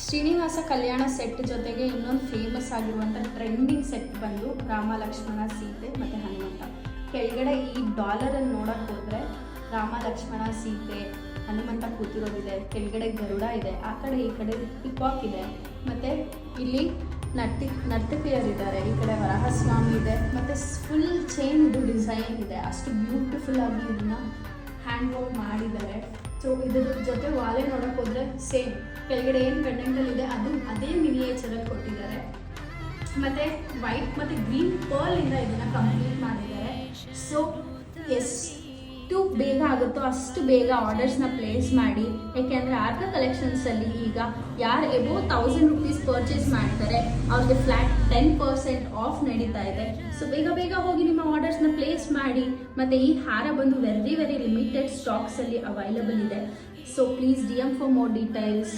ಶ್ರೀನಿವಾಸ ಕಲ್ಯಾಣ set ಜೊತೆಗೆ ಇನ್ನೊಂದು famous ಆಗಿರುವಂಥ ಟ್ರೆಂಡಿಂಗ್ ಸೆಟ್ ಬಂದು ರಾಮ ಲಕ್ಷ್ಮಣ ಸೀತೆ ಮತ್ತು ಹನುಮಂತ. ಕೆಳಗಡೆ ಈ ಡಾಲರಲ್ಲಿ ನೋಡೋಕ್ಕೆ ಹೋದರೆ ರಾಮ ಲಕ್ಷ್ಮಣ ಸೀತೆ ಹನುಮಂತ ಕೂತಿರೋದಿದೆ, ಕೆಳಗಡೆ ಗರುಡ ಇದೆ, ಆ ಕಡೆ ಈ ಕಡೆ ಪಿಕಾಕ್ ಇದೆ, ಮತ್ತು ಇಲ್ಲಿ ನರ್ತಕಿಯರಿದ್ದಾರೆ, ಈ ಕಡೆ ವರಹಸ್ವಾಮಿ ಇದೆ, ಮತ್ತು ಫುಲ್ ಚೈನ್ ಇದು ಡಿಸೈನ್ ಇದೆ. ಅಷ್ಟು ಬ್ಯೂಟಿಫುಲ್ ಆಗಿ ಇದನ್ನು ಹ್ಯಾಂಡ್ ವರ್ಕ್ ಮಾಡಿದ್ದಾರೆ. ಸೊ ಇದ್ರ ಜೊತೆ ವಾಲೆ ನೋಡೋಕೆ ಹೋದರೆ ಸೇಮ್ ಕೆಳಗಡೆ ಏನು ಕಂಟೆಂಟಲ್ಲಿದೆ ಅದು ಅದೇ ಮಿನಿಯೇಚರಲ್ಲಿ ಕೊಟ್ಟಿದ್ದಾರೆ. ಮತ್ತು ವೈಟ್ ಮತ್ತು ಗ್ರೀನ್ ಪರ್ಲಿಂದ ಇದನ್ನು ಕಂಪ್ಲೀಟ್ ಮಾಡಿದ್ದಾರೆ. ಸೊ ಎಷ್ಟು ಬೇಗ ಆಗುತ್ತೋ ಅಷ್ಟು ಬೇಗ ಆರ್ಡರ್ಸ್ನ ಪ್ಲೇಸ್ ಮಾಡಿ. ಏಕೆಂದರೆ ಆರ್ಕ ಕಲೆಕ್ಷನ್ಸಲ್ಲಿ ಈಗ ಯಾರು ಎಬೋವ್ 1000 rupees ಪರ್ಚೇಸ್ ಮಾಡ್ತಾರೆ ಅವ್ರಿಗೆ ಫ್ಲ್ಯಾಟ್ 10% ಆಫ್ ನಡೀತಾ ಇದೆ. ಸೊ ಬೇಗ ಬೇಗ ಹೋಗಿ ನಿಮ್ಮ ಆರ್ಡರ್ಸ್ನ ಪ್ಲೇಸ್ ಮಾಡಿ. ಮತ್ತು ಈ ಹಾರ ಬಂದು ವೆರಿ ಲಿಮಿಟೆಡ್ ಸ್ಟಾಕ್ಸಲ್ಲಿ ಅವೈಲಬಲ್ ಇದೆ. So please DM for more details.